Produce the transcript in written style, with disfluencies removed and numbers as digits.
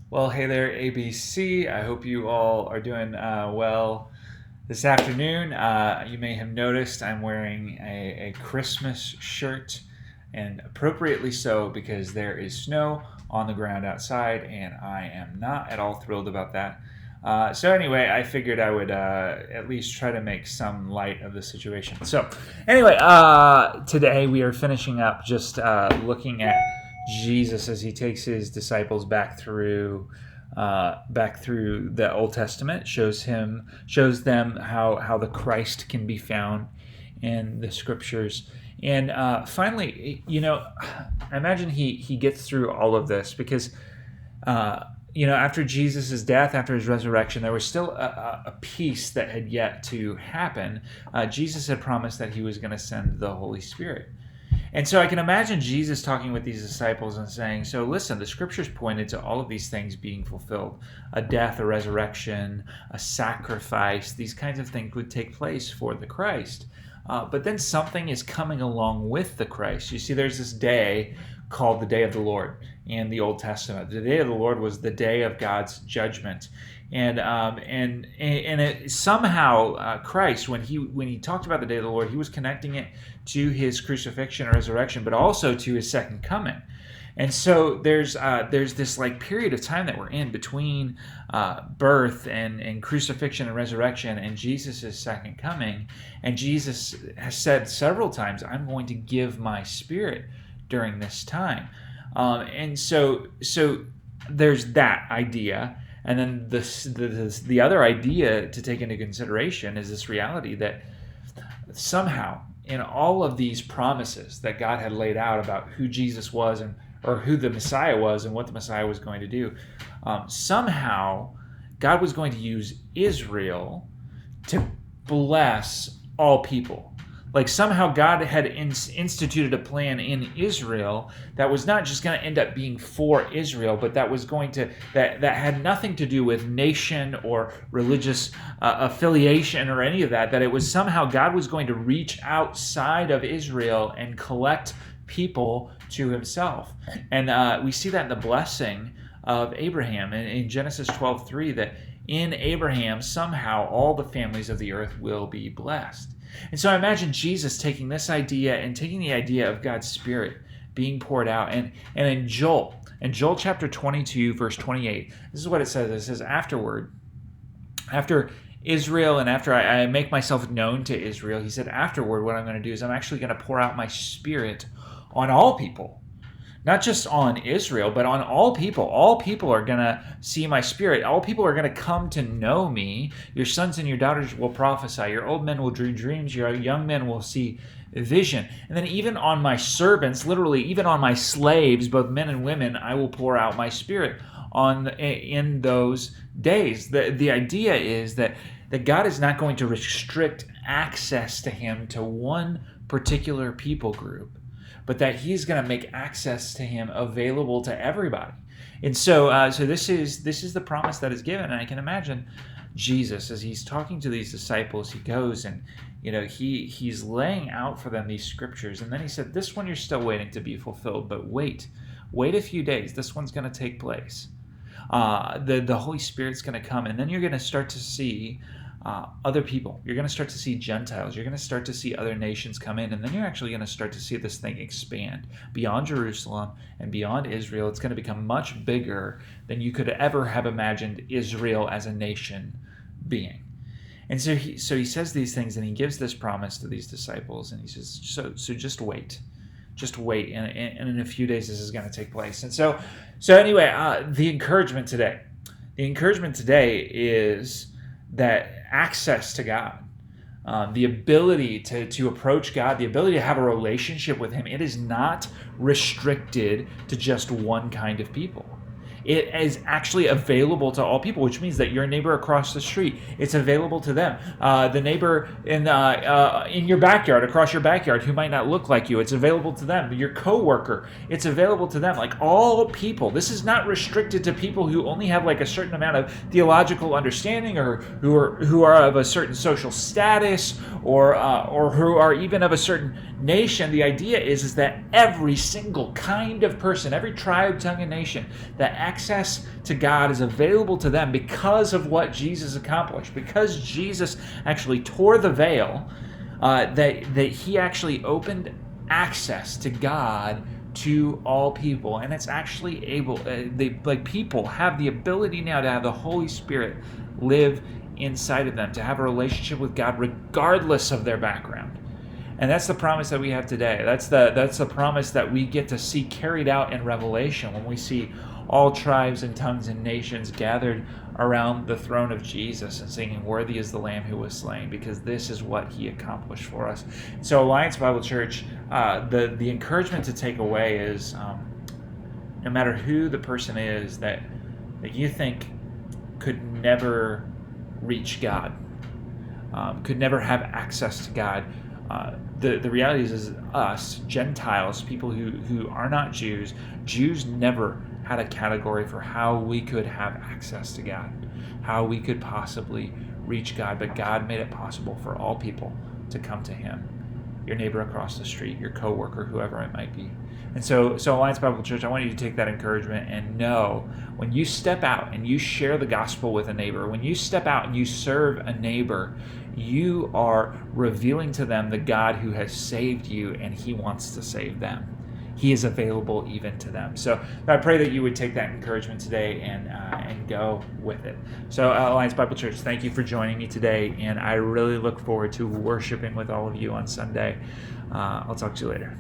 Well, hey there, ABC. I hope you all are doing well this afternoon. You may have noticed I'm wearing a Christmas shirt, and appropriately so because there is snow on the ground outside, and I am not at all thrilled about that. So anyway, I figured I would at least try to make some light of the situation. So anyway, today we are finishing up just looking at Jesus as he takes his disciples back through the Old Testament, shows them how the Christ can be found in the Scriptures, and finally, I imagine he gets through all of this because. After Jesus' death, after his resurrection, there was still a piece that had yet to happen. Jesus had promised that he was going to send the Holy Spirit. And so I can imagine Jesus talking with these disciples and saying, so listen, the scriptures pointed to all of these things being fulfilled. A death, a resurrection, a sacrifice, these kinds of things would take place for the Christ. But then something is coming along with the Christ. You see, there's this day called the Day of the Lord in the Old Testament. The Day of the Lord was the day of God's judgment. Somehow Christ, when he talked about the Day of the Lord, he was connecting it to his crucifixion or resurrection, but also to his second coming. And so there's this like period of time that we're in between birth and crucifixion and resurrection and Jesus' second coming. And Jesus has said several times, I'm going to give my spirit during this time. And so there's that idea. And then the other idea to take into consideration is this reality that somehow in all of these promises that God had laid out about who Jesus was or who the Messiah was and what the Messiah was going to do, somehow God was going to use Israel to bless all people. Like somehow God had instituted a plan in Israel that was not just going to end up being for Israel, but that was going to that had nothing to do with nation or religious affiliation or any of that. That it was somehow God was going to reach outside of Israel and collect people to Himself, and we see that in the blessing of Abraham in Genesis 12:3. That in Abraham somehow all the families of the earth will be blessed. And so I imagine Jesus taking this idea and taking the idea of God's Spirit being poured out. And in Joel chapter 22, verse 28, this is what it says. It says, after Israel and after I make myself known to Israel, he said, afterward, what I'm going to do is I'm actually going to pour out my Spirit on all people. Not just on Israel, but on all people. All people are going to see my Spirit. All people are going to come to know me. Your sons and your daughters will prophesy. Your old men will dream dreams. Your young men will see vision. And then even on my servants, literally even on my slaves, both men and women, I will pour out my Spirit in those days. The idea is that God is not going to restrict access to Him to one particular people group, but that He's going to make access to Him available to everybody. And so this is the promise that is given. And I can imagine Jesus, as He's talking to these disciples, He goes and he's laying out for them these scriptures. And then He said, this one you're still waiting to be fulfilled, but wait a few days. This one's going to take place. The Holy Spirit's going to come, and then you're going to start to see other people. You're going to start to see Gentiles. You're going to start to see other nations come in, and then you're actually going to start to see this thing expand beyond Jerusalem and beyond Israel. It's going to become much bigger than you could ever have imagined Israel as a nation being. And so he says these things, and he gives this promise to these disciples, and he says, so just wait. Just wait, and in a few days this is going to take place. And so anyway, the encouragement today is that access to God, the ability to approach God, the ability to have a relationship with Him, it is not restricted to just one kind of people. It is actually available to all people, which means that your neighbor across the street, it's available to them. The neighbor in your backyard, across your backyard, who might not look like you, it's available to them. Your coworker, it's available to them. Like all people. This is not restricted to people who only have like a certain amount of theological understanding, or who are of a certain social status, or who are even of a certain Nation, the idea is that every single kind of person, every tribe, tongue, and nation, that access to God is available to them because of what Jesus accomplished. Because Jesus actually tore the veil, that he actually opened access to God to all people, and it's actually able. People have the ability now to have the Holy Spirit live inside of them, to have a relationship with God regardless of their background. And that's the promise that we have today. That's the promise that we get to see carried out in Revelation when we see all tribes and tongues and nations gathered around the throne of Jesus and singing, "Worthy is the Lamb who was slain," because this is what he accomplished for us. So Alliance Bible Church, the encouragement to take away is, no matter who the person is that you think could never reach God, could never have access to God, the reality is us, Gentiles, people who are not Jews never had a category for how we could have access to God, how we could possibly reach God, but God made it possible for all people to come to him. Your neighbor across the street, your coworker, whoever it might be. And so Alliance Bible Church, I want you to take that encouragement and know when you step out and you share the gospel with a neighbor, when you step out and you serve a neighbor, you are revealing to them the God who has saved you, and he wants to save them. He is available even to them. So I pray that you would take that encouragement today and go with it. So Alliance Bible Church, thank you for joining me today, and I really look forward to worshiping with all of you on Sunday. I'll talk to you later.